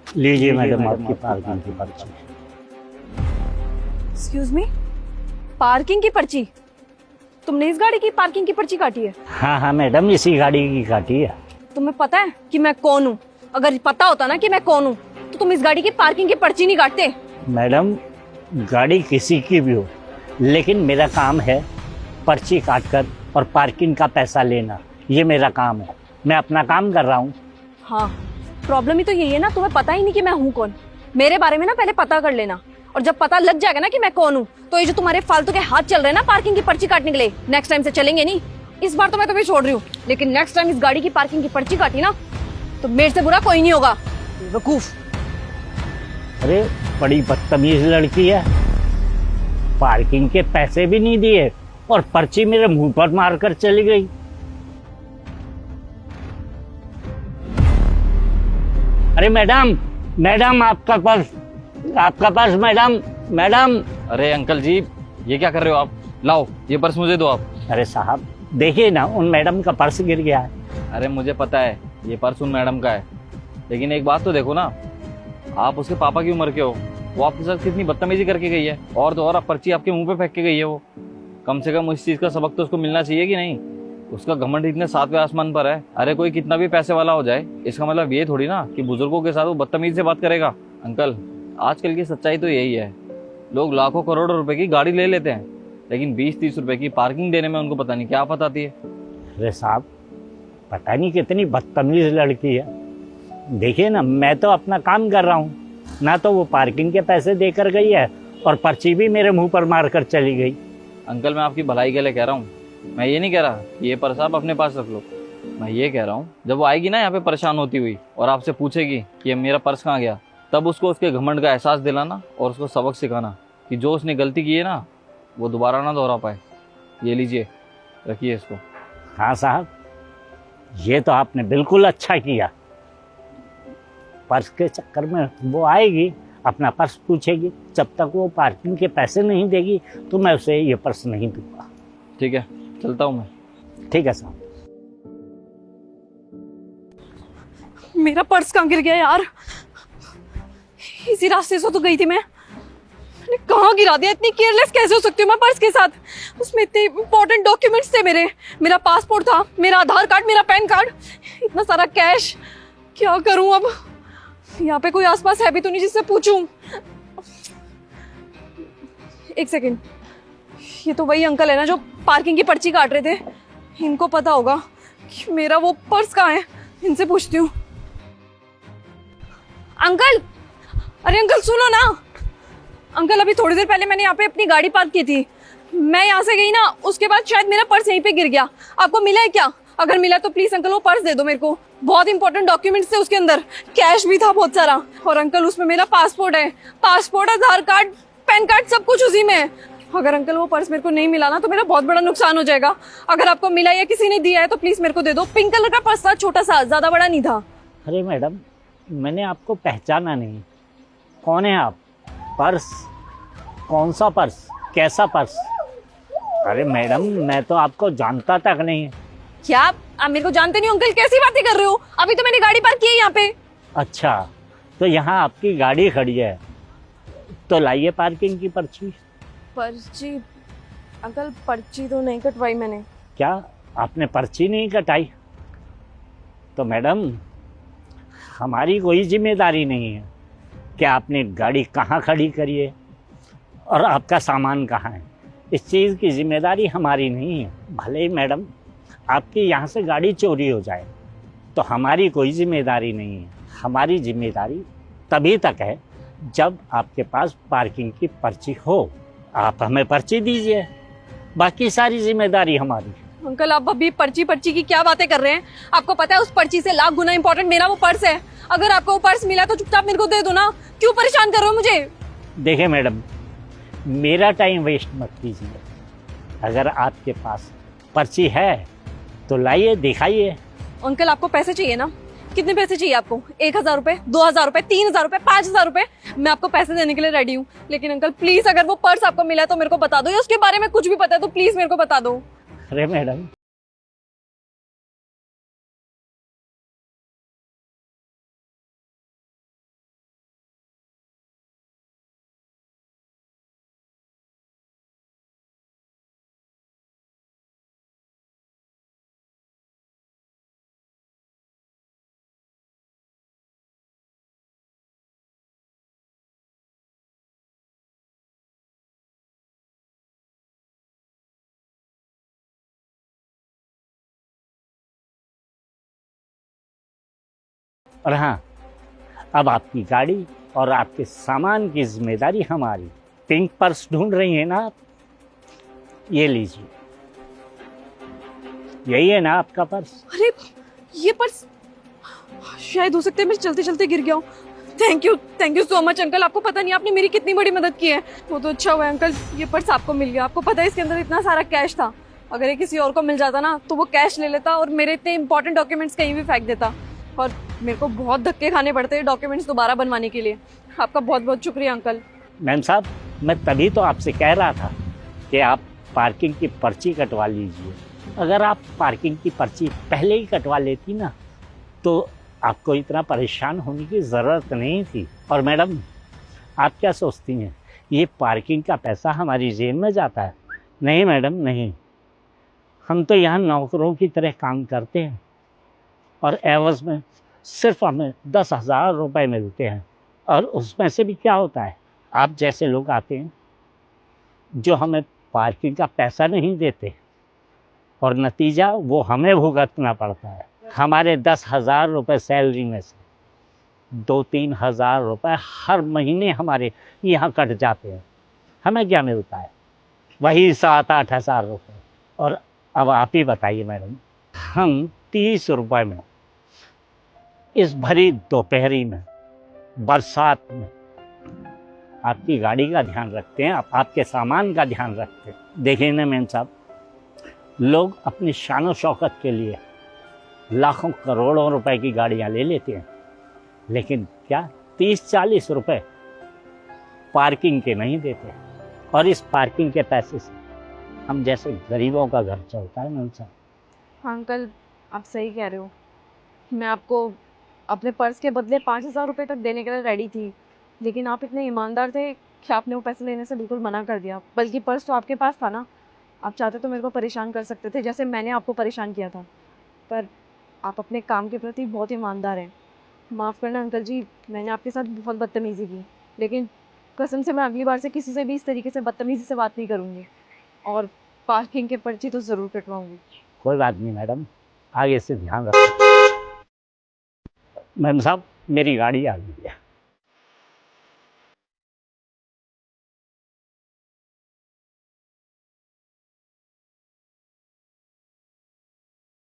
लीजिए मैडम आपकी पार्किंग की पर्ची। एक्सक्यूज मी, पार्किंग की पर्ची? तुमने इस गाड़ी की पार्किंग की पर्ची काटी है? हाँ हाँ मैडम, इसी गाड़ी की काटी है। तुम्हें पता है कि मैं कौन हूँ? अगर पता होता ना कि मैं कौन हूँ तो तुम इस गाड़ी की पार्किंग की पर्ची नहीं काटते। मैडम गाड़ी किसी की भी हो, लेकिन मेरा काम है पर्ची काटकर और पार्किंग का पैसा लेना। ये मेरा काम है, मैं अपना काम कर रहा हूँ। हाँ, प्रॉब्लम ही तो यही है ना, तुम्हें पता ही नहीं कि मैं हूँ कौन। मेरे बारे में ना पहले पता कर लेना, और जब पता लग जाएगा ना कि मैं कौन हूँ तो ये जो तुम्हारे फालतू के हाथ चल रहे हैं ना पार्किंग की पर्ची काटने के लिए, नेक्स्ट टाइम से चलेंगे नहीं। इस बार तो मैं तुम्हें छोड़ रही हूँ, लेकिन नेक्स्ट टाइम इस गाड़ी की पार्किंग की पर्ची काटी ना तो मेरे से बुरा कोई नहीं होगा। बेवकूफ। अरे बड़ी बदतमीज लड़की है, पार्किंग के पैसे भी नहीं दिए और पर्ची मेरे मुंह पर मारकर चली गई। अरे मैडम, मैडम आपका पर्स मैडम, मैडम। अरे अंकल जी, ये क्या कर रहे हो आप? लाओ ये पर्स मुझे दो आप। अरे साहब देखिए ना, उन मैडम का पर्स गिर गया है। अरे मुझे पता है ये पर्स उन मैडम का है, लेकिन एक बात तो देखो ना, आप उसके पापा की उम्र के हो, वो आपके साथ कितनी बदतमीजी करके गई है, और तो और पर्ची आपके मुंह पे फेंक के गई है। वो कम से कम इस चीज का सबक तो उसको मिलना चाहिए कि नहीं? उसका घमंड इतने सातवें आसमान पर है। अरे कोई कितना भी पैसे वाला हो जाए, इसका मतलब ये थोड़ी ना कि बुजुर्गों के साथ वो बदतमीजी से बात करेगा। अंकल आजकल की सच्चाई तो यही है, लोग लाखों करोड़ों रुपए की गाड़ी ले लेते हैं, लेकिन 20-30 रुपए की पार्किंग देने में उनको पता नहीं क्या आफत आती है। अरे साहब पता नहीं कितनी बदतमीज लड़की है। देखिए ना, मैं तो अपना काम कर रहा हूँ, ना तो वो पार्किंग के पैसे देकर गई है और पर्ची भी मेरे मुंह पर मार कर चली गई। अंकल मैं आपकी भलाई के लिए कह रहा हूँ, मैं ये नहीं कह रहा कि ये पर्स आप अपने पास रख लो। मैं ये कह रहा हूँ जब वो आएगी ना यहाँ पे परेशान होती हुई और आपसे पूछेगी कि ये मेरा पर्स कहाँ गया, तब उसको उसके घमंड का एहसास दिलाना और उसको सबक सिखाना कि जो उसने गलती की है ना वो दोबारा ना दोहरा पाए। ये लीजिए, रखिए इसको। हाँ साहब, ये तो आपने बिल्कुल अच्छा किया। पर्स के चक्कर में वो आएगी, अपना पर्स पूछेगी, जब तक वो पार्किंग के पैसे नहीं देगी तो मैं उसे ये पर्स नहीं दूंगा। ठीक है, चलता हूँ मैं। ठीक है साहब। मेरा पर्स कहाँ गिर गया यार? इसी रास्ते से तो गई थी मैं, मैंने कहाँ गिरा दिया? इतनी केयरलेस कैसे हो सकती हूँ मैं पर्स के साथ? उसमें इतने इंपॉर्टेंट डॉक्यूमेंट्स थे मेरा पासपोर्ट था, मेरा आधार कार्ड, मेरा पैन कार्ड, इतना सारा कैश। क्या करूं अब? यहाँ पे कोई आसपास है भी तो नहीं जिससे पूछूं। एक सेकेंड, ये तो वही अंकल है ना जो पार्किंग की पर्ची काट रहे थे, इनको पता होगा कि मेरा वो पर्स कहाँ है, इनसे पूछती हूँ। अंकल, अरे अंकल सुनो ना। अंकल अभी थोड़ी देर पहले मैंने यहाँ पे अपनी गाड़ी पार्क की थी, मैं यहाँ से गई ना, उसके बाद शायद मेरा पर्स यहीं पे गिर गया। आपको मिला है क्या? अगर मिला तो प्लीज अंकल वो पर्स दे दो मेरे को, बहुत इंपॉर्टेंट डॉक्यूमेंट्स थे उसके अंदर, कैश भी था बहुत सारा, और अंकल उसमें मेरा पासपोर्ट है, पासपोर्ट, आधार कार्ड, पैन कार्ड, सब कुछ उसी में है। अगर अंकल वो पर्स मेरे को नहीं मिला ना तो मेरा बहुत बड़ा नुकसान हो जाएगा। अगर आपको मिला या किसी ने दिया है तो प्लीज मेरे को दे दो। पिंक कलर का पर्स था, छोटा सा, ज्यादा बड़ा नहीं था। अरे मैडम, मैंने आपको पहचाना नहीं, कौन है आप? पर्स? कौन सा पर्स? कैसा पर्स? अरे मैडम मैं तो आपको जानता तक नहीं। क्या आप मेरे को जानते नहीं हो अंकल? कैसी बातें कर रहे हो? अभी तो मैंने गाड़ी पार्क की है यहाँ पे। अच्छा, तो यहाँ आपकी गाड़ी खड़ी है, तो लाइए पार्किंग की पर्ची। पर्ची? अंकल पर्ची तो नहीं कटवाई मैंने। क्या आपने पर्ची नहीं कटाई? तो मैडम हमारी कोई जिम्मेदारी नहीं है कि आपने गाड़ी कहाँ खड़ी करी है और आपका सामान कहाँ है। इस चीज़ की जिम्मेदारी हमारी नहीं है। भले ही मैडम आपकी यहाँ से गाड़ी चोरी हो जाए तो हमारी कोई जिम्मेदारी नहीं है। हमारी जिम्मेदारी तभी तक है जब आपके पास पार्किंग की पर्ची हो। आप हमें पर्ची दीजिए, बाकी सारी जिम्मेदारी हमारी। अंकल आप अभी पर्ची की क्या बातें कर रहे हैं? आपको पता है उस पर्ची से लाख गुना इंपॉर्टेंट मेरा वो पर्स है। अगर आपको वो पर्स मिला तो चुपचाप मेरे को दे दो ना, क्यों परेशान कर रहे हो मुझे? देखिए मैडम, मेरा टाइम वेस्ट मत कीजिए। अगर आपके पास पर्ची है तो लाइए, दिखाइए। अंकल आपको पैसे चाहिए ना? कितने पैसे चाहिए आपको? 1000 रुपए, 2000 रुपए, 3000 रुपए, 5000 रुपए? मैं आपको पैसे देने के लिए रेडी हूँ, लेकिन अंकल प्लीज अगर वो पर्स आपको मिला है तो मेरे को बता दो, या उसके बारे में कुछ भी पता है तो प्लीज मेरे को बता दो। अरे मैडम और हाँ, अब आपकी गाड़ी और आपके सामान की जिम्मेदारी हमारी। पिंक पर्स ढूंढ रही हैं ना आप? ये लीजिए, यही है ना आपका पर्स? अरे ये पर्स शायद हो सकता है मैं चलते चलते गिर गया हूँ। Thank you so much uncle. आपको पता नहीं आपने मेरी कितनी बड़ी मदद की है। वो तो अच्छा हुआ अंकल, ये पर्स आपको मिल गया। आपको पता है इसके अंदर इतना सारा कैश था। अगर ये किसी और को मिल जाता ना तो वो कैश ले लेता और मेरे इतने इंपॉर्टेंट डॉक्यूमेंट्स कहीं भी फेंक देता, और मेरे को बहुत धक्के खाने पड़ते हैं डॉक्यूमेंट्स दोबारा बनवाने के लिए। आपका बहुत बहुत शुक्रिया अंकल। मैम साहब, मैं तभी तो आपसे कह रहा था कि आप पार्किंग की पर्ची कटवा लीजिए। अगर आप पार्किंग की पर्ची पहले ही कटवा लेती ना तो आपको इतना परेशान होने की ज़रूरत नहीं थी। और मैडम, आप क्या सोचती हैं ये पार्किंग का पैसा हमारी जेब में जाता है? नहीं मैडम, नहीं। हम तो यहाँ नौकरों की तरह काम करते हैं और एवज़ में सिर्फ हमें 10,000 रुपये मिलते हैं। और उसमें से भी क्या होता है, आप जैसे लोग आते हैं जो हमें पार्किंग का पैसा नहीं देते और नतीजा वो हमें भुगतना पड़ता है। हमारे 10,000 रुपये सैलरी में से 2-3 हज़ार रुपये हर महीने हमारे यहाँ कट जाते हैं। हमें क्या मिलता है? वही 7-8 हज़ार रुपये। और अब आप ही बताइए मैडम, हम 30 रुपये में इस भरी दोपहरी में बरसात में आपकी गाड़ी का ध्यान रखते हैं, आपके सामान का ध्यान रखते हैं। देखिए ना मैम साहब, लोग अपनी शान शौकत के लिए लाखों करोड़ों रुपए की गाड़ियां ले लेते हैं, लेकिन क्या 30-40 रुपए पार्किंग के नहीं देते। और इस पार्किंग के पैसे से हम जैसे गरीबों का घर चलता है मैम साहब। हाँ अंकल, आप सही कह रहे हो। मैं आपको अपने पर्स के बदले 5,000 रुपये तक देने के लिए रेडी थी, लेकिन आप इतने ईमानदार थे कि आपने वो पैसे लेने से बिल्कुल मना कर दिया। बल्कि पर्स तो आपके पास था ना, आप चाहते तो मेरे को परेशान कर सकते थे जैसे मैंने आपको परेशान किया था। पर आप अपने काम के प्रति बहुत ईमानदार हैं। माफ़ करना अंकल जी, मैंने आपके साथ बहुत बदतमीज़ी की, लेकिन कसम से मैं अगली बार से किसी से भी इस तरीके से बदतमीज़ी से बात नहीं करूँगी, और पार्किंग की पर्ची तो ज़रूर कटवाऊँगी। कोई बात नहीं मैडम, आगे से ध्यान रखें। मैम साहब, मेरी गाड़ी आ गई है।